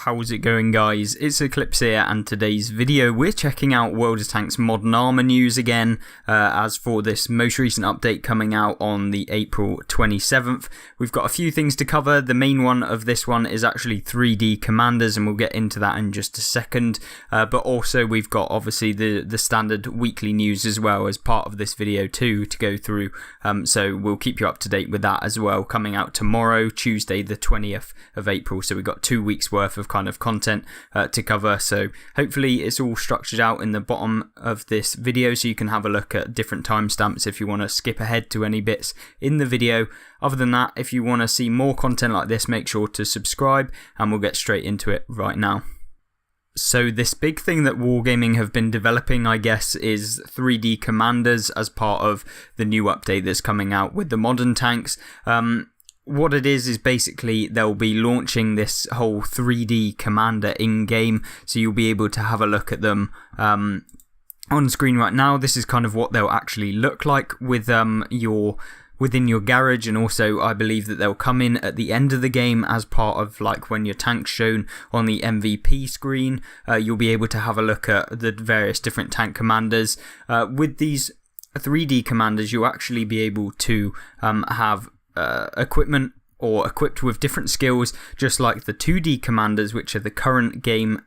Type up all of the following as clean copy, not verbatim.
How's it going, guys? It's Eclipse here, and today's video we're checking out World of Tanks Modern Armour news again, as for this most recent update coming out on the April 27th. We've got a few things to cover. The main one of this one is actually 3D commanders, and we'll get into that in just a second, but also we've got obviously the standard weekly news as well as part of this video too to go through, so we'll keep you up to date with that as well, coming out tomorrow, Tuesday the 20th of April. So we've got 2 weeks worth of kind of content to cover, so hopefully it's all structured out in the bottom of this video so you can have a look at different timestamps if you want to skip ahead to any bits in the video. Other than that, if you want to see more content like this, make sure to subscribe, and we'll get straight into it right now. So this big thing that Wargaming have been developing, I guess, is 3D commanders as part of the new update that's coming out with the modern tanks. What it is basically they'll be launching this whole 3D commander in-game, so you'll be able to have a look at them on screen right now. This is kind of what they'll actually look like with within your garage, and also I believe that they'll come in at the end of the game as part of like when your tank's shown on the MVP screen. You'll be able to have a look at the various different tank commanders. With these 3D commanders, you'll actually be able to have equipment or equipped with different skills, just like the 2D commanders, which are the current game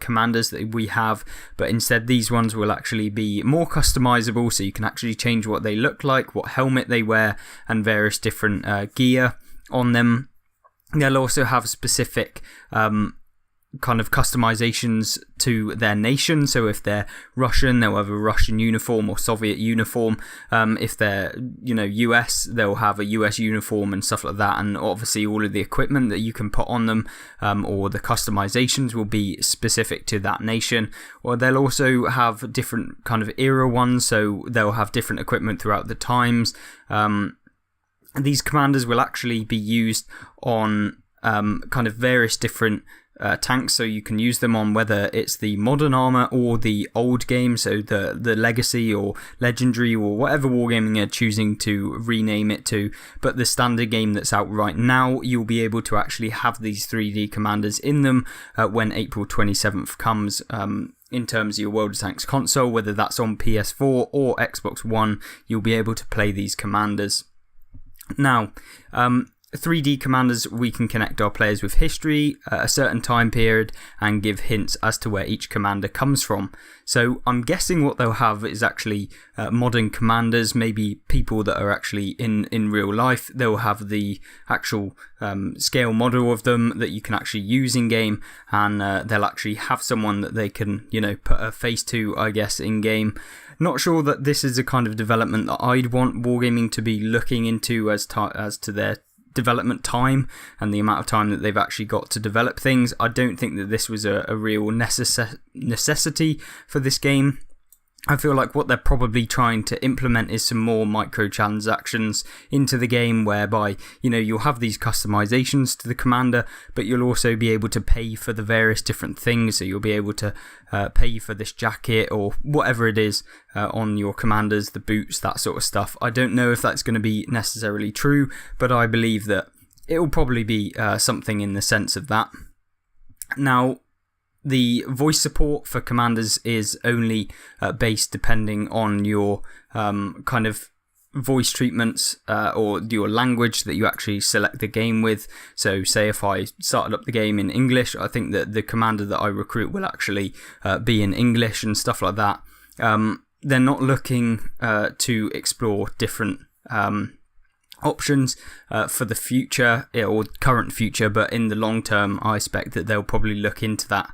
commanders that we have, but instead these ones will actually be more customizable, so you can actually change what they look like, what helmet they wear, and various different gear on them. They'll also have specific kind of customizations to their nation, so if they're Russian, they'll have a Russian uniform or Soviet uniform. If they're US, they'll have a US uniform and stuff like that, and obviously all of the equipment that you can put on them, or the customizations, will be specific to that nation. Or they'll also have different kind of era ones, so they'll have different equipment throughout the times. These commanders will actually be used on kind of various different tanks, so you can use them on whether it's the modern armor or the old game, so the legacy or legendary or whatever Wargaming are choosing to rename it to. But the standard game that's out right now, you'll be able to actually have these 3D commanders in them when April 27th comes. In terms of your World of Tanks console, whether that's on PS4 or Xbox One, you'll be able to play these commanders. Now, 3D commanders, we can connect our players with history, a certain time period, and give hints as to where each commander comes from. So I'm guessing what they'll have is actually modern commanders, maybe people that are actually in real life. They'll have the actual scale model of them that you can actually use in game, and they'll actually have someone that they can put a face to, I guess, in game. Not sure that this is a kind of development that I'd want Wargaming to be looking into as to their development time and the amount of time that they've actually got to develop things. I don't think that this was a real necessity for this game. I feel like what they're probably trying to implement is some more microtransactions into the game, whereby you'll have these customizations to the commander, but you'll also be able to pay for the various different things. So you'll be able to pay for this jacket or whatever it is on your commanders, the boots, that sort of stuff. I don't know if that's going to be necessarily true, but I believe that it will probably be something in the sense of that. Now, the voice support for commanders is only based depending on your kind of voice treatments or your language that you actually select the game with. So say if I started up the game in English, I think that the commander that I recruit will actually be in English and stuff like that. They're not looking to explore different options for the future or current future, but in the long term I expect that they'll probably look into that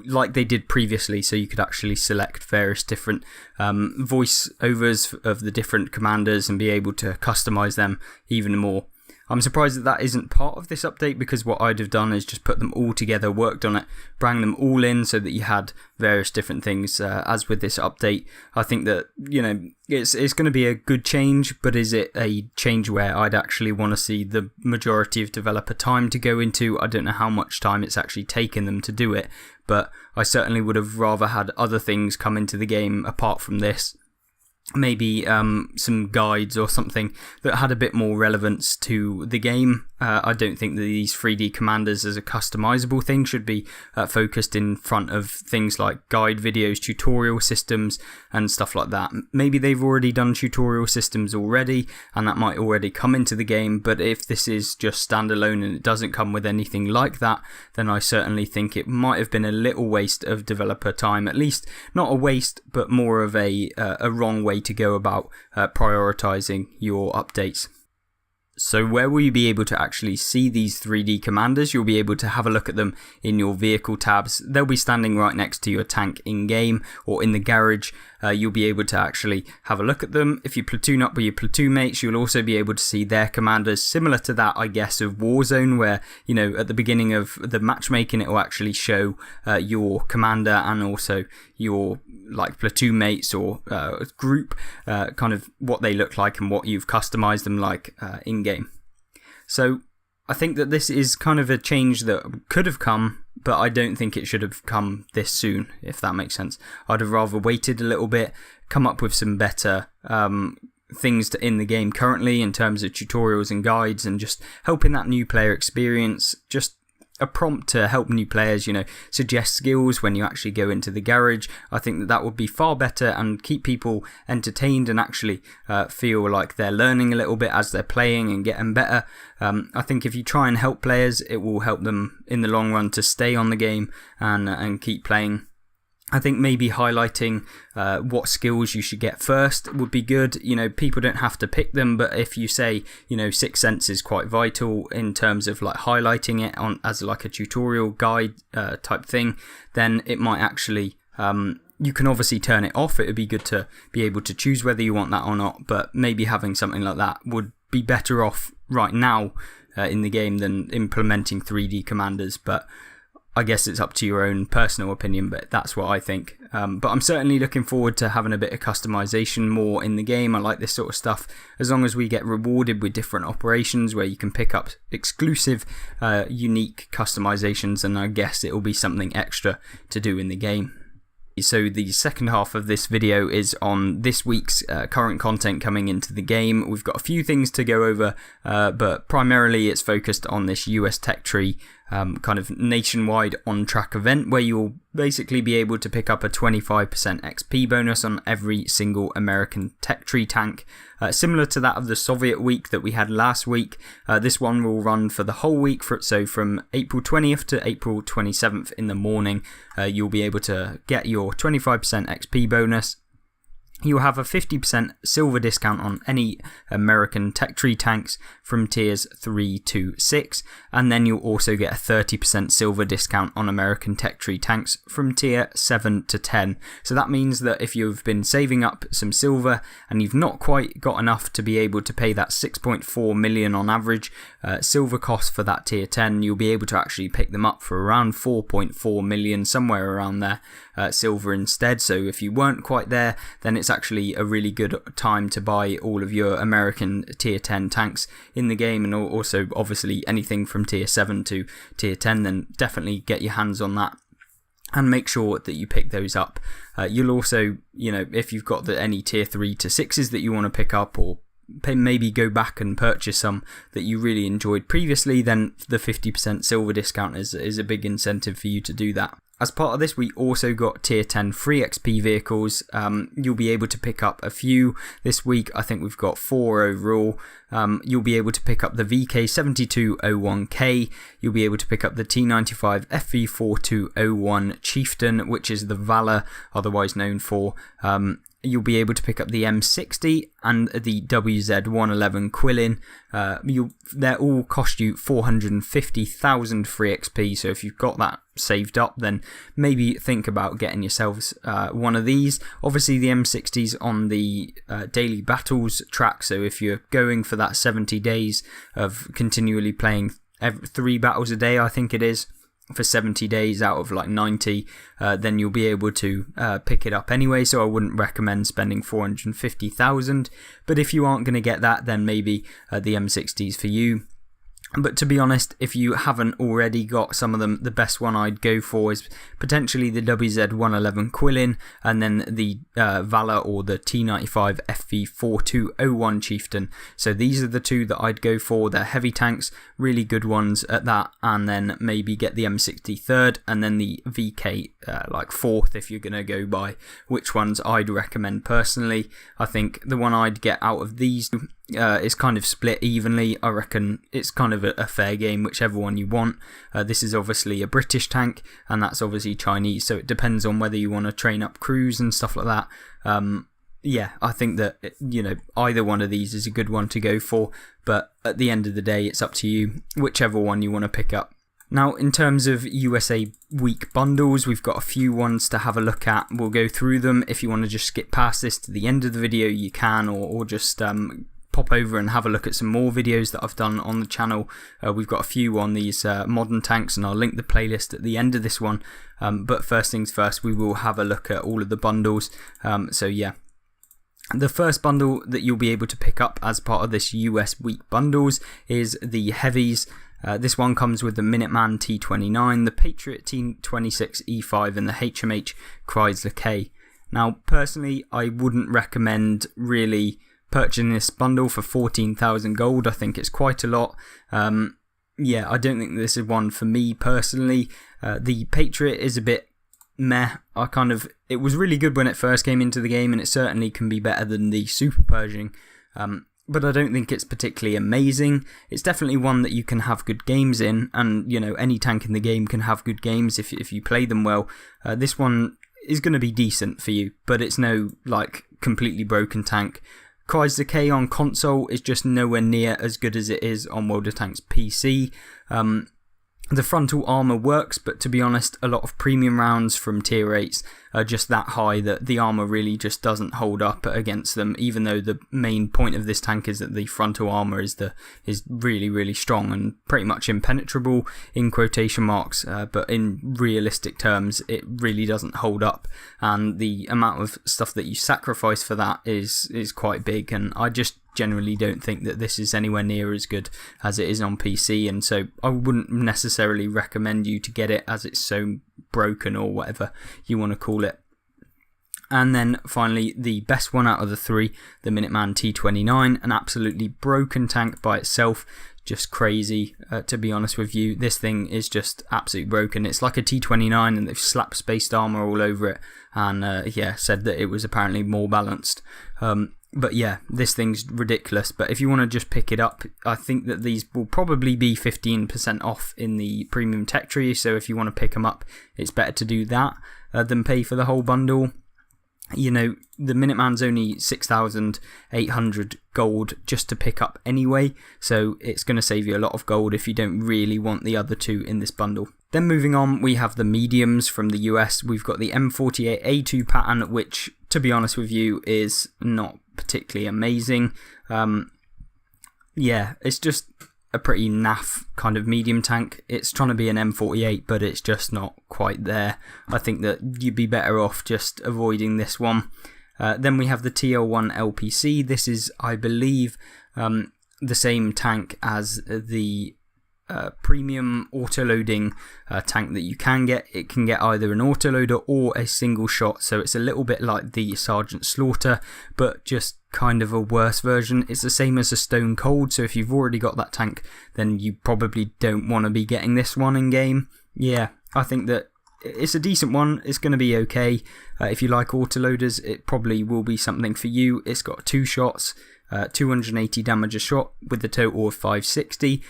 like they did previously, so you could actually select various different voice overs of the different commanders and be able to customize them even more. I'm surprised that that isn't part of this update, because what I'd have done is just put them all together, worked on it, bring them all in so that you had various different things. As with this update, I think that it's going to be a good change, but is it a change where I'd actually want to see the majority of developer time to go into? I don't know how much time it's actually taken them to do it, but I certainly would have rather had other things come into the game apart from this. Maybe some guides or something that had a bit more relevance to the game, I don't think that these 3D commanders as a customizable thing should be focused in front of things like guide videos, tutorial systems and stuff like that. Maybe they've already done tutorial systems already and that might already come into the game, but if this is just standalone and it doesn't come with anything like that, then I certainly think it might have been a little waste of developer time. At least not a waste, but more of a wrong way to go about prioritizing your updates. So where will you be able to actually see these 3D commanders? You'll be able to have a look at them in your vehicle tabs. They'll be standing right next to your tank in-game or in the garage. You'll be able to actually have a look at them. If you platoon up with your platoon mates, you'll also be able to see their commanders, similar to that, I guess, of Warzone, where, you know, at the beginning of the matchmaking, it will actually show your commander and also your like platoon mates or group, kind of what they look like and what you've customized them like in-game. So I think that this is kind of a change that could have come, but I don't think it should have come this soon, if that makes sense. I'd have rather waited a little bit, come up with some better things in the game currently in terms of tutorials and guides and just helping that new player experience, just a prompt to help new players, you know, suggest skills when you actually go into the garage. I think that would be far better and keep people entertained and actually feel like they're learning a little bit as they're playing and getting better. I think if you try and help players, it will help them in the long run to stay on the game and keep playing. I think maybe highlighting what skills you should get first would be good. You know, people don't have to pick them, but if you say, you know, Sixth Sense is quite vital in terms of like highlighting it on as like a tutorial guide type thing, then it might actually, you can obviously turn it off. It would be good to be able to choose whether you want that or not, but maybe having something like that would be better off right now in the game than implementing 3D commanders. But I guess it's up to your own personal opinion, but that's what I think. But I'm certainly looking forward to having a bit of customization more in the game. I like this sort of stuff. As long as we get rewarded with different operations where you can pick up exclusive, unique customizations, and I guess it will be something extra to do in the game. So the second half of this video is on this week's current content coming into the game. We've got a few things to go over, but primarily it's focused on this US Tech Tree kind of nationwide on-track event where you'll basically be able to pick up a 25% XP bonus on every single American Tech Tree tank. Similar to that of the Soviet week that we had last week, this one will run for the whole week, so from April 20th to April 27th in the morning, you'll be able to get your 25% XP bonus. You'll have a 50% silver discount on any American Tech Tree tanks from tiers 3 to 6, and then you'll also get a 30% silver discount on American Tech Tree tanks from tier 7 to 10. So that means that if you've been saving up some silver and you've not quite got enough to be able to pay that 6.4 million on average silver cost for that tier 10, you'll be able to actually pick them up for around 4.4 million, somewhere around there, silver instead. So if you weren't quite there, then it's actually a really good time to buy all of your American tier 10 tanks in the game, and also obviously anything from tier 7 to tier 10, then definitely get your hands on that and make sure that you pick those up. You'll also, you know, if you've got any tier 3 to 6s that you want to pick up, or maybe go back and purchase some that you really enjoyed previously, then the 50% silver discount is a big incentive for you to do that. As part of this, we also got tier 10 free XP vehicles. You'll be able to pick up a few this week. I think we've got 4 overall. You'll be able to pick up the VK7201K. You'll be able to pick up the T95 FV4201 Chieftain, which is the Valor, otherwise known for. You'll be able to pick up the M60 and the WZ111 Quillin. They all cost you 450,000 free XP, so if you've got that saved up, then maybe think about getting yourselves one of these. Obviously the M60's on the daily battles track, so if you're going for that 70 days of continually playing 3 battles a day, I think it is, for 70 days out of like 90, then you'll be able to pick it up anyway, so I wouldn't recommend spending 450,000, but if you aren't going to get that, then maybe the M60's for you. But to be honest, if you haven't already got some of them, the best one I'd go for is potentially the WZ-111 Quillin, and then the Valor or the T95 FV4201 Chieftain. So these are the two that I'd go for. They're heavy tanks, really good ones at that, and then maybe get the M63rd and then the VK like 4th if you're going to go by which ones I'd recommend personally. I think the one I'd get out of these is kind of split evenly. I reckon it's kind of a fair game, whichever one you want. This is obviously a British tank, and that's obviously Chinese, so it depends on whether you want to train up crews and stuff like that. Yeah, I think that, you know, either one of these is a good one to go for, but at the end of the day, it's up to you, whichever one you want to pick up. Now, in terms of USA week bundles, we've got a few ones to have a look at. We'll go through them. If you want to just skip past this to the end of the video, you can, or just pop over and have a look at some more videos that I've done on the channel. We've got a few on these modern tanks, and I'll link the playlist at the end of this one. But first things first, we will have a look at all of the bundles. So yeah. The first bundle that you'll be able to pick up as part of this US week bundles is the heavies. This one comes with the Minuteman T29, the Patriot T26 E5, and the HMH Chrysler K. Now, personally, I wouldn't recommend really purchasing this bundle for 14,000 gold. I think it's quite a lot. Yeah, I don't think this is one for me personally. The Patriot is a bit meh. It was really good when it first came into the game, and it certainly can be better than the Super Pershing. But I don't think it's particularly amazing. It's definitely one that you can have good games in, and you know, any tank in the game can have good games if you play them well. This one is going to be decent for you, but it's no like completely broken tank. Chrysler K on console is just nowhere near as good as it is on World of Tanks PC. The frontal armour works, but to be honest, a lot of premium rounds from tier 8s are just that high that the armour really just doesn't hold up against them, even though the main point of this tank is that the frontal armour is really, really strong and pretty much impenetrable in quotation marks, but in realistic terms, it really doesn't hold up, and the amount of stuff that you sacrifice for that is quite big, and I just generally don't think that this is anywhere near as good as it is on PC, and so I wouldn't necessarily recommend you to get it as it's so broken or whatever you want to call it. And then finally, the best one out of the three, the Minuteman T29, an absolutely broken tank by itself. Just crazy, to be honest with you. This thing is just absolutely broken. It's like a T29 and they've slapped spaced armour all over it, and yeah, said that it was apparently more balanced. But yeah, this thing's ridiculous. But if you want to just pick it up, I think that these will probably be 15% off in the premium tech tree. So if you want to pick them up, it's better to do that than pay for the whole bundle. You know, the Minuteman's only 6,800 gold just to pick up anyway, so it's going to save you a lot of gold if you don't really want the other two in this bundle. Then moving on, we have the mediums from the US. We've got the M48A2 pattern, which, to be honest with you, is not particularly amazing. Yeah, it's just a pretty naff kind of medium tank. It's trying to be an M48, but it's just not quite there. I think that you'd be better off just avoiding this one. Then we have the TL1 LPC. This is, I believe, the same tank as the premium autoloading tank that you can get. It can get either an autoloader or a single shot, so it's a little bit like the Sergeant Slaughter, but just kind of a worse version. It's the same as a Stone Cold, so if you've already got that tank, then you probably don't want to be getting this one in game. Yeah, I think that it's a decent one. It's going to be okay. If you like autoloaders, it probably will be something for you. It's got 2 shots, 280 damage a shot with a total of 560.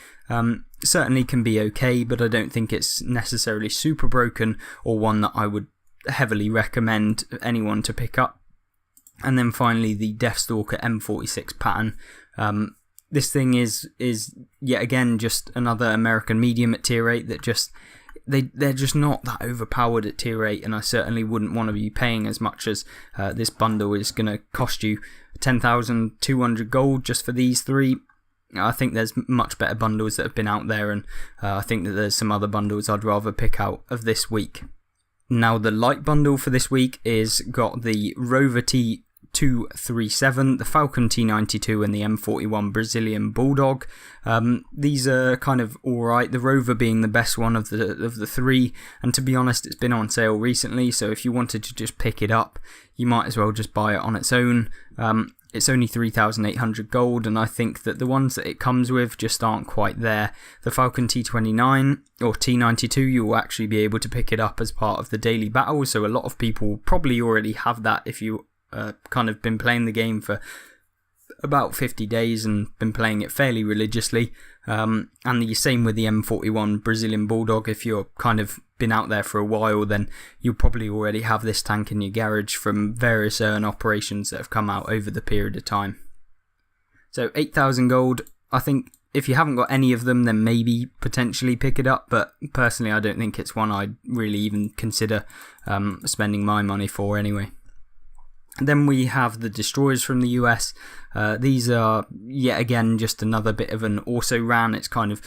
Certainly can be okay, but I don't think it's necessarily super broken or one that I would heavily recommend anyone to pick up. And then finally, the Deathstalker M46 pattern. This thing is yet again just another American medium at tier 8 that just they're just not that overpowered at tier 8, and I certainly wouldn't want to be paying as much as this bundle is going to cost you 10,200 gold just for these three. I think there's much better bundles that have been out there, and I think that there's some other bundles I'd rather pick out of this week. Now, the light bundle for this week is got the Rover T 237, the Falcon T92 and the M41 Brazilian Bulldog. These are kind of alright, the Rover being the best one of the three, and to be honest it's been on sale recently, so if you wanted to just pick it up you might as well just buy it on its own. It's only 3,800 gold, and I think that the ones that it comes with just aren't quite there. The Falcon T29 or T92, you will actually be able to pick it up as part of the daily battle, so a lot of people probably already have that if you kind of been playing the game for about 50 days and been playing it fairly religiously. And the same with the M41 Brazilian Bulldog. If you're kind of been out there for a while, then you'll probably already have this tank in your garage from various operations that have come out over the period of time. So 8,000 gold, I think if you haven't got any of them, then maybe potentially pick it up, but personally I don't think it's one I'd really even consider spending my money for anyway. Then we have the destroyers from the US. These are yet again just another bit of an also ran. It's kind of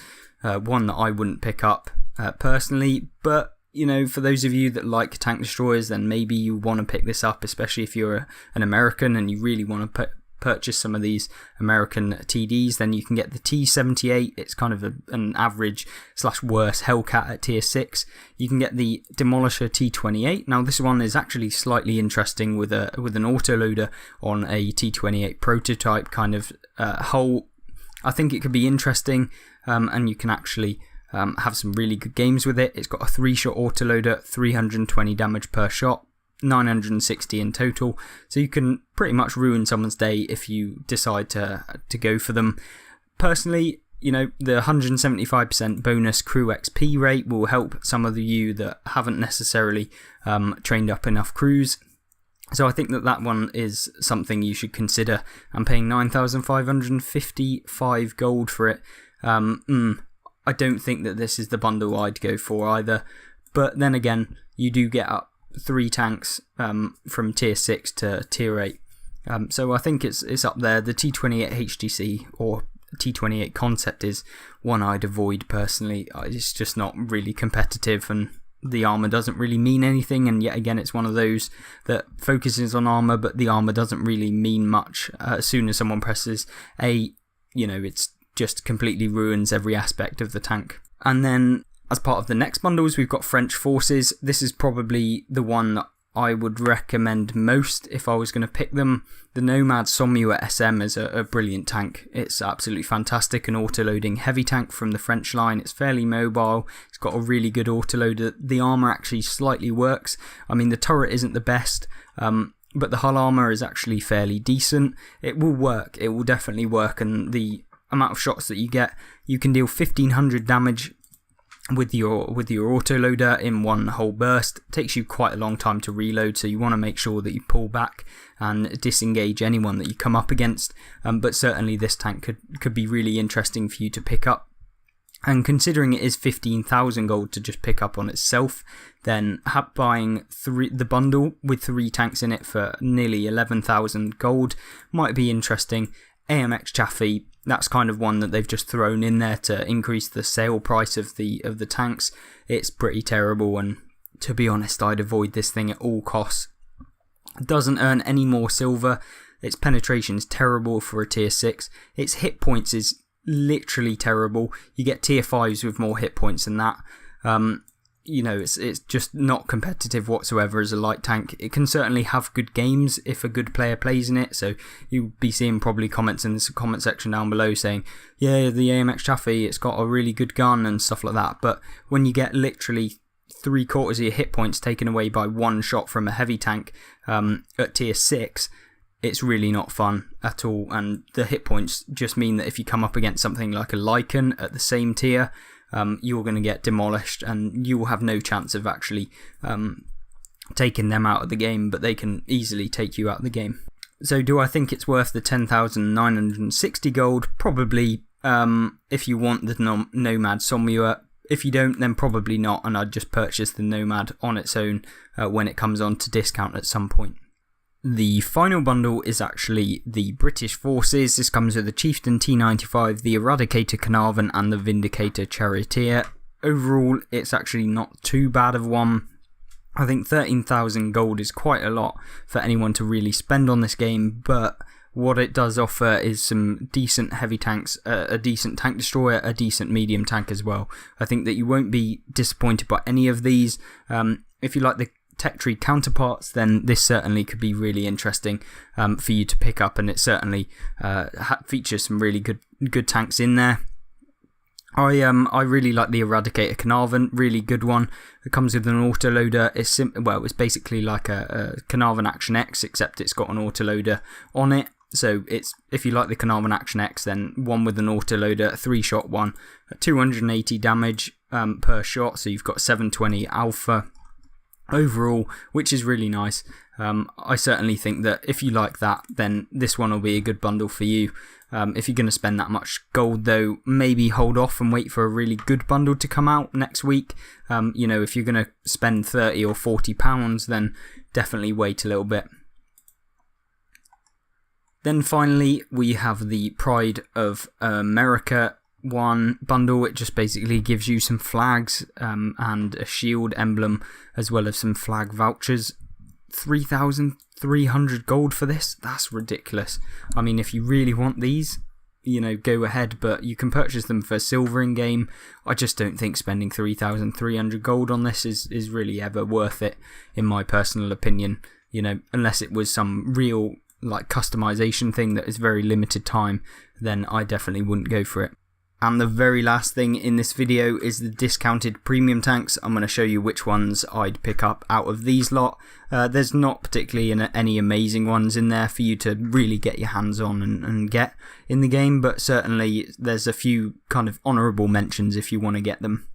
one that I wouldn't pick up personally, but you know, for those of you that like tank destroyers, then maybe you want to pick this up, especially if you're an American and you really want to purchase some of these American TDs. Then you can get the T78. It's kind of an average / worse Hellcat at tier 6. You can get the Demolisher T28. Now this one is actually slightly interesting with an autoloader on a T28 prototype kind of hull. I think it could be interesting, and you can actually have some really good games with it. It's got a 3-shot autoloader, 320 damage per shot, 960 in total, so you can pretty much ruin someone's day if you decide to go for them. Personally, you know, the 175% bonus crew XP rate will help some of you that haven't necessarily trained up enough crews. So I think that one is something you should consider. I'm paying 9,555 gold for it. I don't think that this is the bundle I'd go for either. But then again, you do get up 3 tanks from tier 6 to tier 8. So I think it's up there. The T28 HTC or T28 concept is one I'd avoid personally. It's just not really competitive, and the armor doesn't really mean anything, and yet again it's one of those that focuses on armor, but the armor doesn't really mean much. As soon as someone presses A, you know, it's just completely ruins every aspect of the tank. And then as part of the next bundles, we've got French Forces. This is probably the one that I would recommend most if I was going to pick them. The Nomad Somua SM is a brilliant tank. It's absolutely fantastic, an autoloading heavy tank from the French line. It's fairly mobile. It's got a really good autoloader. The armor actually slightly works. I mean, the turret isn't the best, but the hull armor is actually fairly decent. It will work. It will definitely work, and the amount of shots that you get, you can deal 1,500 damage with your autoloader in one whole burst. It takes you quite a long time to reload, so you want to make sure that you pull back and disengage anyone that you come up against. But certainly this tank could be really interesting for you to pick up. And considering it is 15,000 gold to just pick up on itself, then buying the bundle with 3 tanks in it for nearly 11,000 gold might be interesting. AMX Chaffee, that's kind of one that they've just thrown in there to increase the sale price of the tanks. It's pretty terrible, and to be honest, I'd avoid this thing at all costs. It doesn't earn any more silver. Its penetration is terrible for a tier 6. Its hit points is literally terrible. You get tier 5s with more hit points than that. You know, it's just not competitive whatsoever as a light tank. It can certainly have good games if a good player plays in it, so you'll be seeing probably comments in the comment section down below saying, yeah, the AMX Chaffee, it's got a really good gun and stuff like that, but when you get literally 3/4 of your hit points taken away by one shot from a heavy tank at tier 6, it's really not fun at all, and the hit points just mean that if you come up against something like a Lycan at the same tier, you're going to get demolished, and you will have no chance of actually taking them out of the game, but they can easily take you out of the game. So do I think it's worth the 10,960 gold? Probably, if you want the Nomad Somua. If you don't, then probably not, and I'd just purchase the Nomad on its own when it comes on to discount at some point. The final bundle is actually the British Forces. This comes with the Chieftain T95, the Eradicator Carnarvon, and the Vindicator Charioteer. Overall, it's actually not too bad of one. I think 13,000 gold is quite a lot for anyone to really spend on this game, but what it does offer is some decent heavy tanks, a decent tank destroyer, a decent medium tank as well. I think that you won't be disappointed by any of these. If you like the tech tree counterparts, then this certainly could be really interesting for you to pick up, and it certainly features some really good tanks in there. I really like the Eradicator Carnarvon, really good one. It comes with an autoloader. It's basically like a Carnarvon Action X, except it's got an autoloader on it. So if you like the Carnarvon Action X, then one with an autoloader, a 3-shot one, 280 damage per shot. So you've got 720 alpha overall, which is really nice. I certainly think that if you like that, then this one will be a good bundle for you. If you're going to spend that much gold, though, maybe hold off and wait for a really good bundle to come out next week. If you're going to spend £30 or £40, then definitely wait a little bit. Then finally, we have the Pride of America one bundle. It just basically gives you some flags and a shield emblem, as well as some flag vouchers. 3,300 gold for this? That's ridiculous. I mean, if you really want these, go ahead, but you can purchase them for silver in game. I just don't think spending 3,300 gold on this is really ever worth it, in my personal opinion. Unless it was some real customization thing that is very limited time, then I definitely wouldn't go for it. And the very last thing in this video is the discounted premium tanks. I'm going to show you which ones I'd pick up out of these lot. There's not particularly any amazing ones in there for you to really get your hands on and get in the game, but certainly there's a few kind of honourable mentions if you want to get them.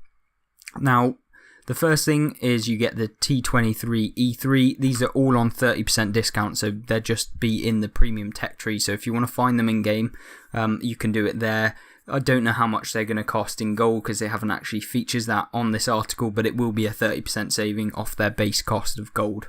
Now, the first thing is you get the T23 E3. These are all on 30% discount, so they'll just be in the premium tech tree. So if you want to find them in game, you can do it there. I don't know how much they're going to cost in gold because they haven't actually featured that on this article, but it will be a 30% saving off their base cost of gold.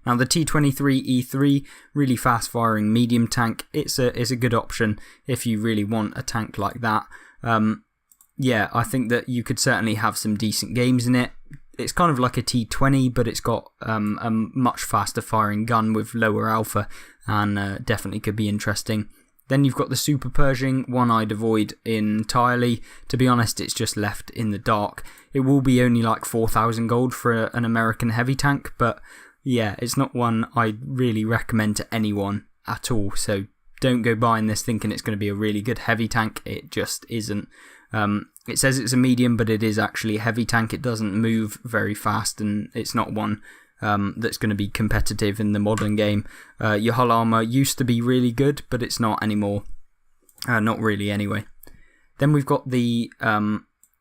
Now the T23 E3, really fast firing medium tank. It's a good option if you really want a tank like that. I think that you could certainly have some decent games in it. It's kind of like a T20, but it's got a much faster firing gun with lower alpha, and definitely could be interesting. Then you've got the Super Pershing, one I'd avoid entirely. To be honest, it's just left in the dark. It will be only like 4,000 gold for an American heavy tank, but yeah, it's not one I'd really recommend to anyone at all. So don't go buying this thinking it's going to be a really good heavy tank. It just isn't. It says it's a medium, but it is actually a heavy tank. It doesn't move very fast, and it's not one that's going to be competitive in the modern game. Your hull armor used to be really good, but it's not anymore. Not really, anyway. Then we've got the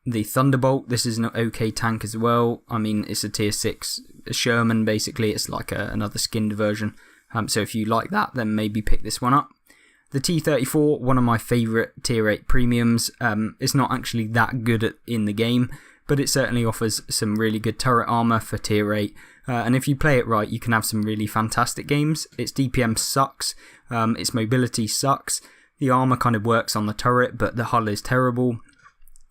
Thunderbolt. This is an okay tank as well. I mean, it's a tier 6 Sherman, basically. It's like another skinned version. So if you like that, then maybe pick this one up. The T34, one of my favourite tier 8 premiums. It's not actually that good in the game, but it certainly offers some really good turret armor for tier 8. And if you play it right, you can have some really fantastic games. Its DPM sucks, its mobility sucks, the armor kind of works on the turret, but the hull is terrible.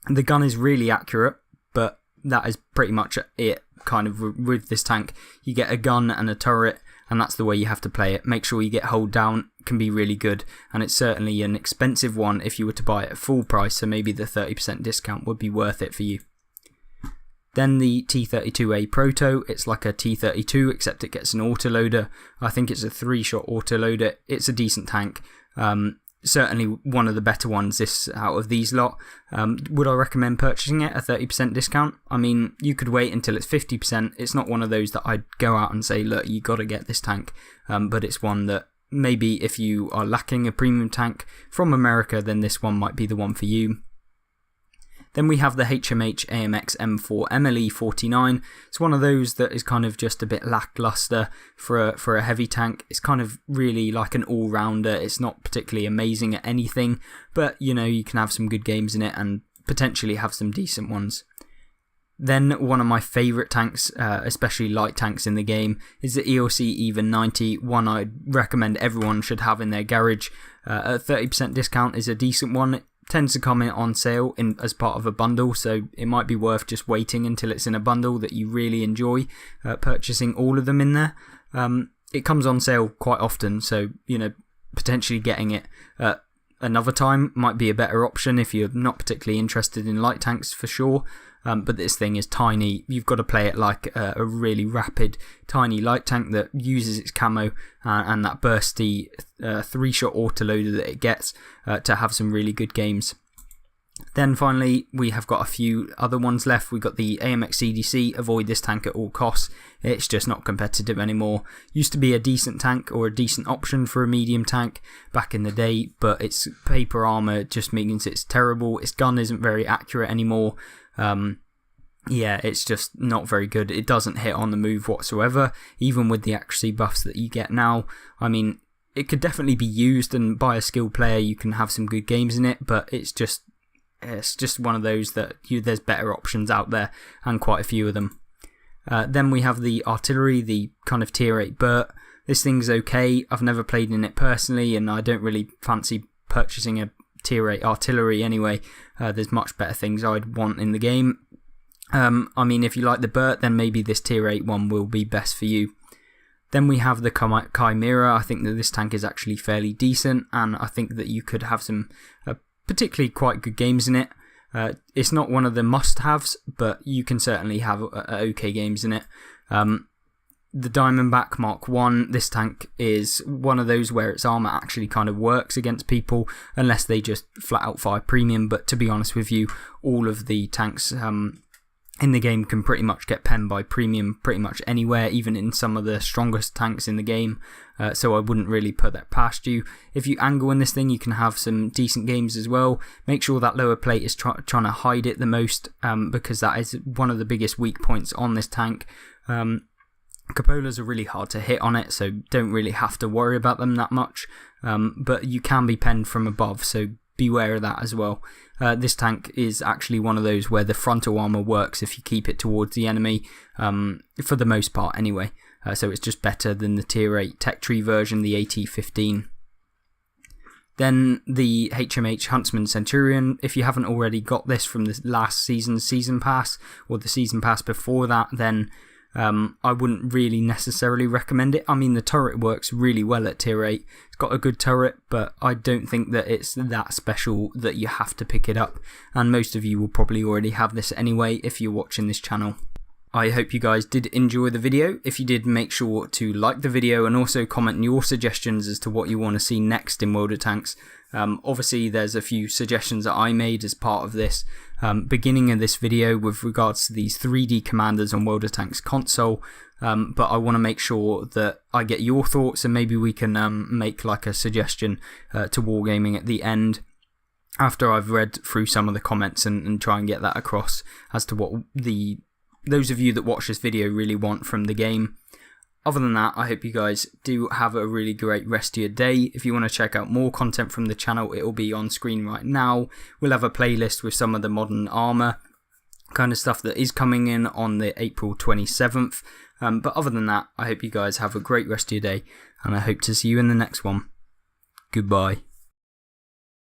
The gun is really accurate, but that is pretty much it kind of with this tank. You get a gun and a turret, and that's the way you have to play it. Make sure you get hold down, can be really good, and it's certainly an expensive one if you were to buy it at full price, so maybe the 30% discount would be worth it for you. Then the T32A Proto, it's like a T32 except it gets an autoloader. I think it's a 3-shot autoloader. It's a decent tank. Certainly one of the better ones out of these lot. Would I recommend purchasing it at 30% discount? I mean, you could wait until it's 50%. It's not one of those that I'd go out and say, look, you got to get this tank. But it's one that maybe if you are lacking a premium tank from America, then this one might be the one for you. Then we have the HMH AMX M4 MLE49. It's one of those that is kind of just a bit lackluster for a heavy tank. It's kind of really like an all-rounder. It's not particularly amazing at anything, but you can have some good games in it and potentially have some decent ones. Then one of my favourite tanks, especially light tanks in the game, is the EOC Even 90, one I'd recommend everyone should have in their garage. At 30% discount is a decent one. tends to come in on sale as part of a bundle, so it might be worth just waiting until it's in a bundle that you really enjoy, purchasing all of them in there. It comes on sale quite often, so potentially getting it another time might be a better option if you're not particularly interested in light tanks for sure. But this thing is tiny. You've got to play it like a really rapid, tiny light tank that uses its camo and that bursty 3-shot autoloader that it gets to have some really good games. Then finally, we have got a few other ones left. We've got the AMX CDC, avoid this tank at all costs. It's just not competitive anymore. Used to be a decent tank or a decent option for a medium tank back in the day, but its paper armor just means it's terrible. Its gun isn't very accurate anymore. Yeah, it's just not very good. It doesn't hit on the move whatsoever, even with the accuracy buffs that you get now. I mean, it could definitely be used, and by a skilled player you can have some good games in it, but it's just one of those that there's better options out there, and quite a few of them. Then we have the artillery, the kind of tier 8 Burt. This thing's okay. I've never played in it personally, and I don't really fancy purchasing a tier 8 artillery anyway. There's much better things I'd want in the game. I mean, if you like the Burt, then maybe this tier 8 one will be best for you. Then we have the Chimera. I think that this tank is actually fairly decent, and I think that you could have some particularly quite good games in it. It's not one of the must-haves, but you can certainly have okay games in it. The Diamondback Mark 1, this tank is one of those where its armor actually kind of works against people, unless they just flat out fire premium. But to be honest with you, all of the tanks in the game can pretty much get penned by premium pretty much anywhere, even in some of the strongest tanks in the game. So I wouldn't really put that past you. If you angle in this thing, you can have some decent games as well. Make sure that lower plate is trying to hide it the most, because that is one of the biggest weak points on this tank. Cupolas are really hard to hit on it, so don't really have to worry about them that much. But you can be penned from above, so beware of that as well. This tank is actually one of those where the frontal armor works if you keep it towards the enemy, for the most part anyway. So it's just better than the tier 8 tech tree version, the AT-15. Then the HMH Huntsman Centurion. If you haven't already got this from the last season's season pass, or the season pass before that, then I wouldn't really necessarily recommend it. I mean, the turret works really well at tier 8. It's got a good turret, but I don't think that it's that special that you have to pick it up. And most of you will probably already have this anyway if you're watching this channel. I hope you guys did enjoy the video. If you did, make sure to like the video and also comment your suggestions as to what you want to see next in World of Tanks. Obviously there's a few suggestions that I made as part of this beginning of this video with regards to these 3D commanders on World of Tanks console, but I want to make sure that I get your thoughts, and maybe we can make like a suggestion to Wargaming at the end after I've read through some of the comments and try and get that across as to what those of you that watch this video really want from the game. Other than that, I hope you guys do have a really great rest of your day. If you want to check out more content from the channel, it will be on screen right now. We'll have a playlist with some of the modern armor kind of stuff that is coming in on the April 27th. But other than that, I hope you guys have a great rest of your day, and I hope to see you in the next one. Goodbye.